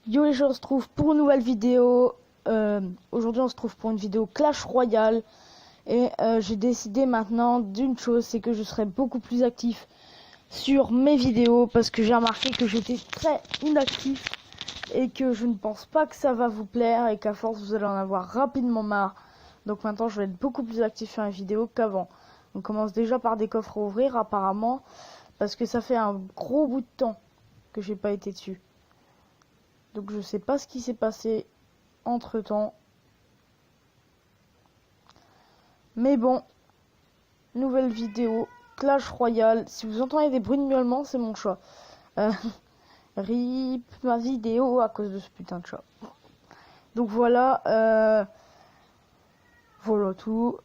Yo les gens, on se trouve pour une nouvelle vidéo. Aujourd'hui on se trouve pour une vidéo Clash Royale. Et j'ai décidé maintenant d'une chose, c'est que je serai beaucoup plus actif sur mes vidéos. Parce que j'ai remarqué que j'étais très inactif. Et que je ne pense pas que ça va vous plaire. Et qu'à force vous allez en avoir rapidement marre. Donc maintenant je vais être beaucoup plus actif sur les vidéos qu'avant. On commence déjà par des coffres à ouvrir apparemment. Parce que ça fait un gros bout de temps que j'ai pas été dessus. Donc je sais pas ce qui s'est passé entre temps. Mais bon, nouvelle vidéo, Clash Royale. Si vous entendez des bruits de miaulement, c'est mon chat. Euh, RIP ma vidéo à cause de ce putain de chat. Donc voilà, voilà tout.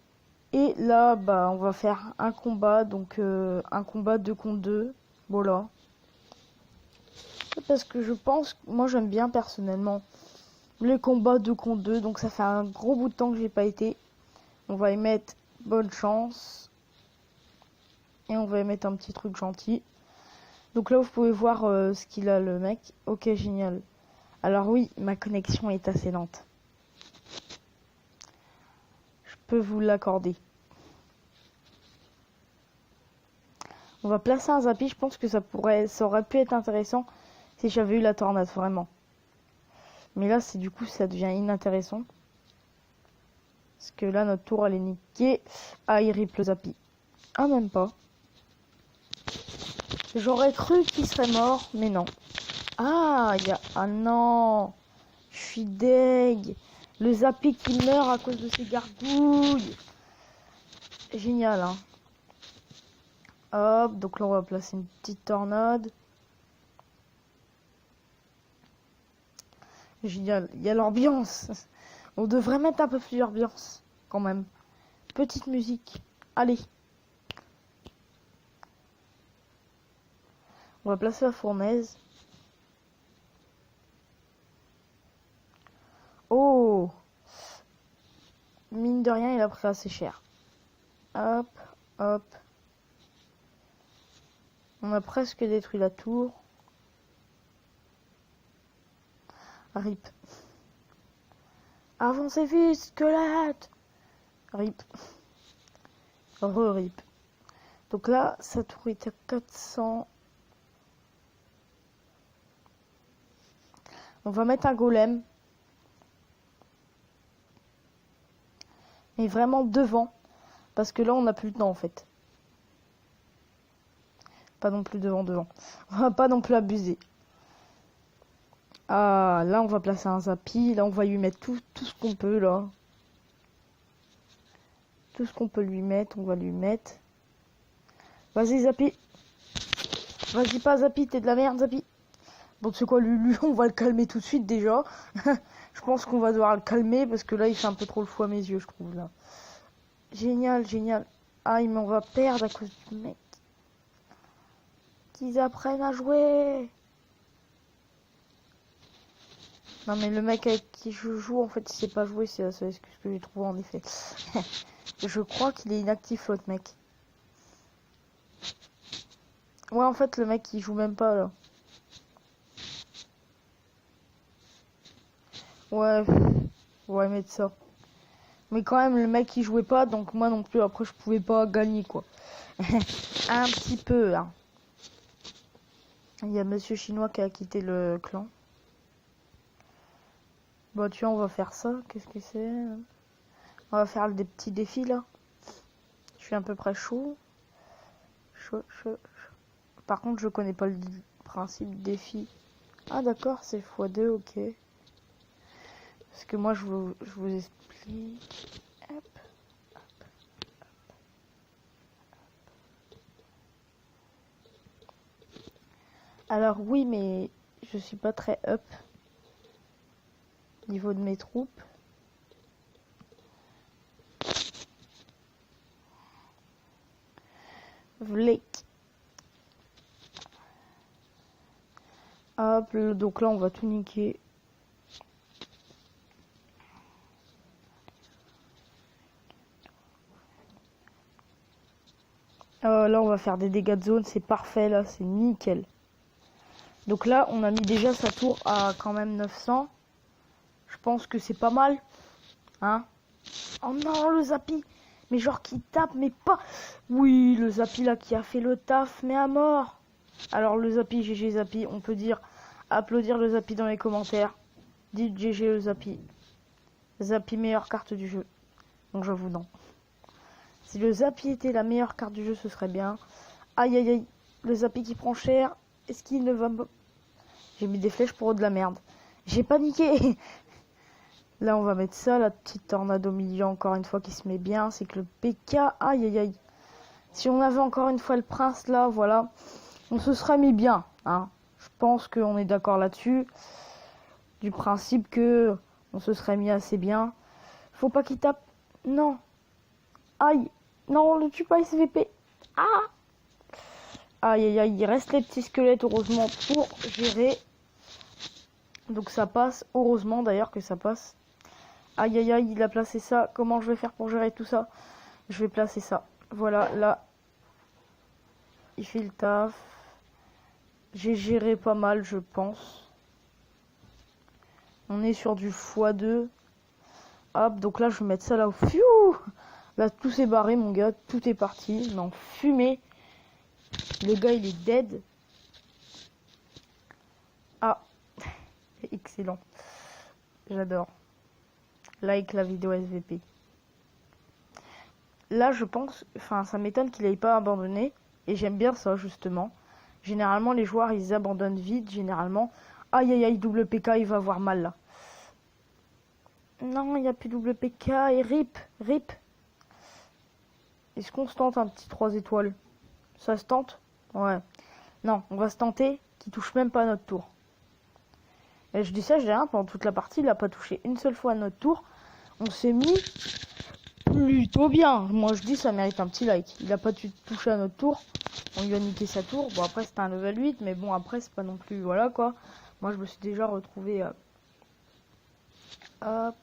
Et là, bah, on va faire un combat, donc un combat 2 contre 2. Voilà. Parce que je pense, moi j'aime bien personnellement les combats 2 contre 2. Donc ça fait un gros bout de temps que j'ai pas été. On va y mettre bonne chance. Et on va y mettre un petit truc gentil. Donc là vous pouvez voir ce qu'il a le mec. Ok, génial. Alors oui, ma connexion est assez lente. Je peux vous l'accorder. On va placer un Zappy. Je pense que ça aurait pu être intéressant si j'avais eu la tornade, vraiment. Mais là, c'est du coup, ça devient inintéressant. Parce que là, notre tour, elle est niquée. Ah, il rip le Zappy. Ah, même pas. J'aurais cru qu'il serait mort, mais non. Ah, il y a... Ah non. Je suis deg. Le Zappy qui meurt à cause de ses gargouilles. Génial, hein. Hop, donc là, on va placer une petite tornade. Génial. Il y a l'ambiance. On devrait mettre un peu plus d'ambiance, quand même. Petite musique. Allez. On va placer la fournaise. Oh! Mine de rien, il a pris assez cher. Hop, hop. On a presque détruit la tour. RIP. Avancez vite, squelette! RIP. Re-RIP. Donc là, sa tour est à 400. On va mettre un golem. Mais vraiment devant. Parce que là, on n'a plus le temps, en fait. Pas non plus devant. On va pas non plus abuser. Ah, là, on va placer un Zappy. Là, on va lui mettre tout ce qu'on peut, là. Tout ce qu'on peut lui mettre, on va lui mettre. Vas-y, Zappy. Vas-y, pas Zappy, t'es de la merde, Zappy. Bon, c'est quoi, Lulu, on va le calmer tout de suite, déjà. Je pense qu'on va devoir le calmer, parce que là, il fait un peu trop le fou à mes yeux, je trouve, là. Génial, génial. Ah, mais on va perdre à cause du mec. Qu'ils apprennent à jouer. Non, mais le mec avec qui je joue, en fait, il sait pas jouer, c'est la seule excuse que j'ai trouvé, en effet. Je crois qu'il est inactif, l'autre mec. Ouais, en fait, le mec, il joue même pas, là. Ouais, ouais, mettre ça. Mais quand même, le mec, il jouait pas, donc moi non plus, après, je pouvais pas gagner, quoi. Un petit peu, hein. Il y a Monsieur Chinois qui a quitté le clan. Bon, tu vois, on va faire ça. Qu'est-ce que c'est? On va faire des petits défis, là. Je suis à peu près chaud. Chaud. Par contre, je connais pas le principe défi. Ah, d'accord, c'est x2, ok. Parce que moi, je vous explique. Hop. Alors, oui, mais je suis pas très up. Niveau de mes troupes. Vlek. Hop, donc là on va tout niquer. Là on va faire des dégâts de zone, c'est parfait là, c'est nickel. Donc là, on a mis déjà sa tour à quand même 900. Je pense que c'est pas mal. Hein? Oh non, le Zappy. Mais genre qui tape, mais pas... Oui, le Zappy là qui a fait le taf, mais à mort. Alors le Zappy, GG Zappy, on peut dire... Applaudir le Zappy dans les commentaires. Dites GG le Zappy. Zappy, meilleure carte du jeu. Donc j'avoue non. Si le Zappy était la meilleure carte du jeu, ce serait bien. Aïe aïe aïe. Le Zappy qui prend cher. Est-ce qu'il ne va pas... J'ai mis des flèches pour de la merde. J'ai paniqué. Là, on va mettre ça, la petite tornade au milieu, encore une fois, qui se met bien. C'est que le PK... Aïe, aïe, aïe. Si on avait encore une fois le prince, là, voilà. On se serait mis bien. Hein. Je pense qu'on est d'accord là-dessus. Du principe que on se serait mis assez bien. Faut pas qu'il tape. Non. Aïe. Non, le tue pas SVP. Ah. Aïe, aïe, aïe. Il reste les petits squelettes, heureusement, pour gérer. Donc ça passe. Heureusement, d'ailleurs, que ça passe. Aïe aïe aïe, il a placé ça. Comment je vais faire pour gérer tout ça? Je vais placer ça. Voilà, là. Il fait le taf. J'ai géré pas mal, je pense. On est sur du x2. Hop, donc là, je vais mettre ça là. Fiou! Là, tout s'est barré, mon gars. Tout est parti. Non, fumé. Le gars, il est dead. Ah. Excellent. J'adore. Like la vidéo SVP. Là, je pense, enfin, ça m'étonne qu'il n'ait pas abandonné. Et j'aime bien ça, justement. Généralement, les joueurs, ils abandonnent vite, généralement. Aïe, aïe, aïe, double PK, il va avoir mal, là. Non, il n'y a plus double PK. Et rip, rip. Est-ce qu'on se tente un petit 3 étoiles? Ça se tente? Ouais. Non, on va se tenter qu'il touche même pas à notre tour. Et je dis ça, je dis rien, pendant toute la partie, il n'a pas touché une seule fois à notre tour. On s'est mis plutôt bien. Moi, je dis, ça mérite un petit like. Il n'a pas touché à notre tour. On lui a niqué sa tour. Bon, après, c'était un level 8, mais bon, après, c'est pas non plus... Voilà, quoi. Moi, je me suis déjà retrouvé... Hop.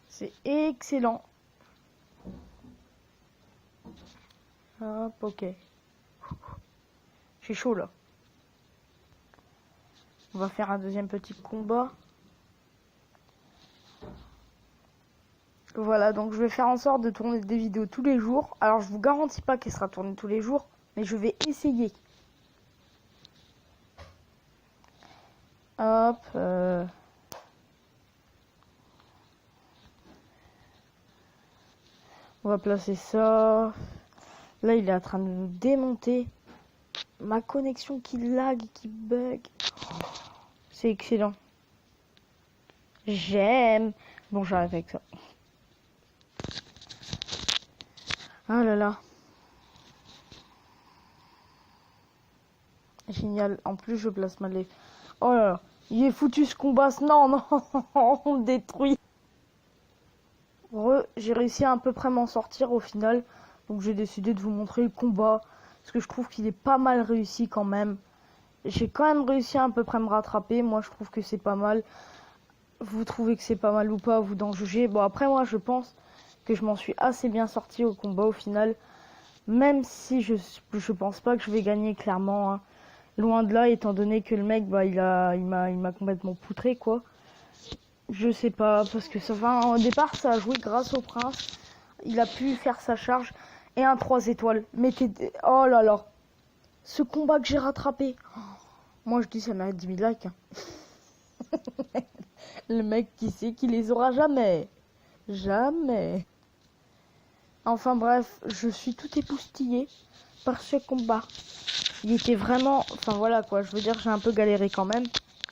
C'est excellent. Hop, ok. J'ai chaud, là. On va faire un deuxième petit combat. Voilà, donc je vais faire en sorte de tourner des vidéos tous les jours. Alors, je vous garantis pas qu'elle sera tournée tous les jours, mais je vais essayer. Hop. On va placer ça. Là, il est en train de nous démonter. Ma connexion qui lag, qui bug. C'est excellent. J'aime. Bon, j'arrête avec ça. Ah là là. Génial. En plus, je place mal les... Oh là là. Il est foutu ce combat. Non, non. On le détruit. J'ai réussi à peu près m'en sortir au final. Donc j'ai décidé de vous montrer le combat. Parce que je trouve qu'il est pas mal réussi quand même. J'ai quand même réussi à peu près me rattraper. Moi, je trouve que c'est pas mal. Vous trouvez que c'est pas mal ou pas, vous d'en juger. Bon, après, moi, je pense que je m'en suis assez bien sorti au combat au final. Même si je pense pas que je vais gagner clairement. Hein. Loin de là, étant donné que le mec, bah, il m'a complètement poutré, quoi. Je sais pas, parce que ça va. Au départ, ça a joué grâce au prince. Il a pu faire sa charge. Et un 3 étoiles. Oh là là. Ce combat que j'ai rattrapé. Moi, je dis ça mérite 10 000 likes. Hein. Le mec qui sait qu'il les aura jamais. Jamais. Enfin bref, je suis tout époustillé par ce combat. Il était vraiment... Enfin voilà quoi, je veux dire, j'ai un peu galéré quand même.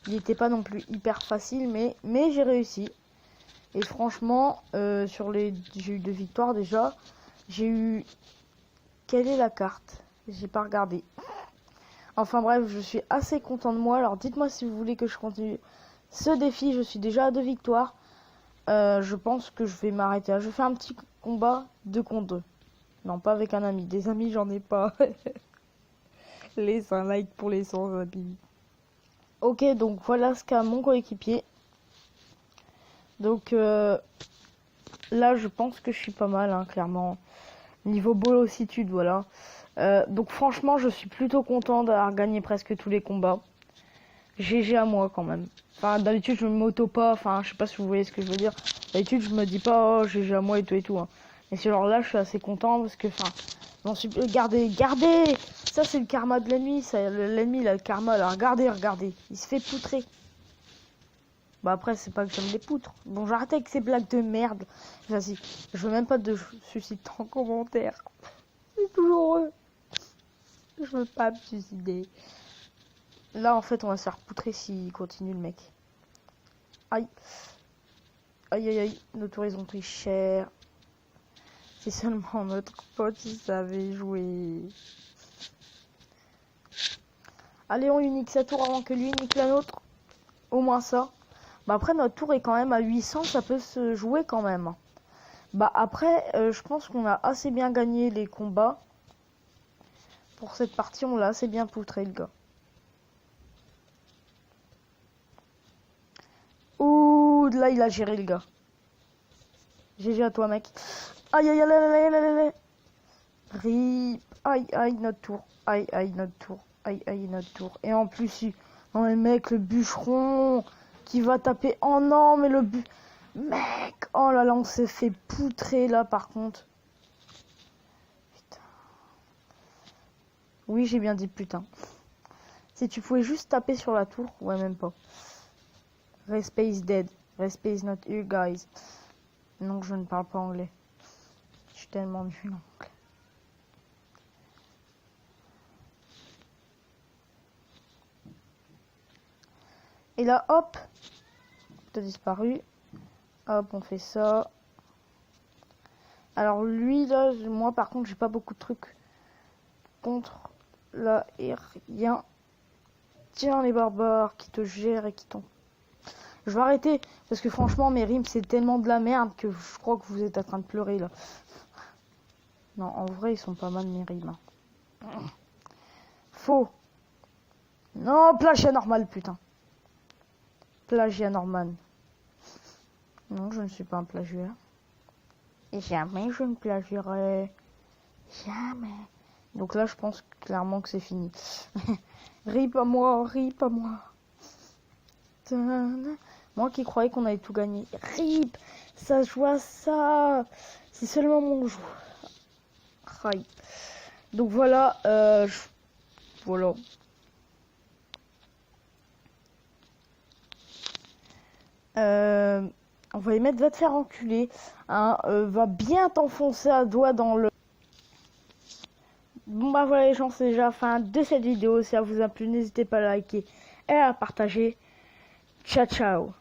Il n'était pas non plus hyper facile, mais j'ai réussi. Et franchement, j'ai eu 2 victoires déjà. J'ai eu... Quelle est la carte? J'ai pas regardé. Enfin bref, je suis assez content de moi. Alors dites-moi si vous voulez que je continue ce défi. Je suis déjà à 2 victoires. Je pense que je vais m'arrêter. Je fais un petit combat 2 contre 2. Non, pas avec un ami. Des amis, j'en ai pas. Laisse un like pour les 100 amis. Ok, donc voilà ce qu'a mon coéquipier. Donc là, je pense que je suis pas mal, hein, clairement. Niveau bolositude, voilà. Donc franchement, je suis plutôt content d'avoir gagné presque tous les combats. GG à moi quand même. Enfin, d'habitude, je me m'auto pas. Enfin, je sais pas si vous voyez ce que je veux dire. D'habitude, je me dis pas, oh, GG à moi et tout, hein. Mais ce genre là, je suis assez content parce que, enfin, j'en suis. Regardez, regardez! Ça, c'est le karma de l'ennemi. L'ennemi, il a le karma. Là, regardez, regardez. Il se fait poutrer. Bah, après, c'est pas que j'aime les poutres. Bon, j'arrête avec ces blagues de merde. Vas-y, je veux même pas de suicide en commentaire. C'est toujours eux. Je veux pas me suicider. Là, en fait, on va se faire poutrer s'il continue, le mec. Aïe. Aïe, aïe, aïe. Nos tours, ils ont pris cher. Si seulement notre pote, il savait jouer. Allez, on unique sa tour avant que lui unique la nôtre. Au moins ça. Bah après, notre tour est quand même à 800. Ça peut se jouer quand même. Bah après, je pense qu'on a assez bien gagné les combats. Pour cette partie, on l'a assez bien poutré, le gars. Ouh, là, il a géré, le gars. GG à toi, mec. Aïe, aïe, aïe, aïe, aïe, aïe, aïe. Rip. Aïe, aïe, notre tour. Aïe, aïe, notre tour. Aïe, aïe, notre tour. Et en plus, non, mais mec, le bûcheron qui va taper. Oh non, mais le mec. Oh là là, on s'est fait poutrer, là, par contre. Putain. Oui, j'ai bien dit putain. Si tu pouvais juste taper sur la tour. Ouais, même pas. Respect is dead. Respect is not here, guys. Non, je ne parle pas anglais. Je suis tellement nul en anglais. Et là, hop, t'as disparu. Hop, on fait ça. Alors lui, là, moi par contre, j'ai pas beaucoup de trucs contre. Là, et rien. Tiens, les barbares qui te gèrent et qui t'ont... Je vais arrêter, parce que franchement, mes rimes, c'est tellement de la merde que je crois que vous êtes en train de pleurer, là. Non, en vrai, ils sont pas mal, mes rimes. Faux. Non, plagiat normal, putain. Plagiat normal. Non, je ne suis pas un plagiaire. Et jamais je ne plagierai. Jamais. Donc là, je pense clairement que c'est fini. Rip à moi, rip à moi. Moi qui croyais qu'on allait tout gagner. Rip, ça se joue à ça. C'est seulement mon jeu. Rip. Donc voilà, voilà. On va y mettre va te faire enculer. Hein, va bien t'enfoncer à doigt dans le... Bon bah voilà les gens, c'est déjà la fin de cette vidéo. Si elle vous a plu, n'hésitez pas à liker et à partager. Ciao ciao.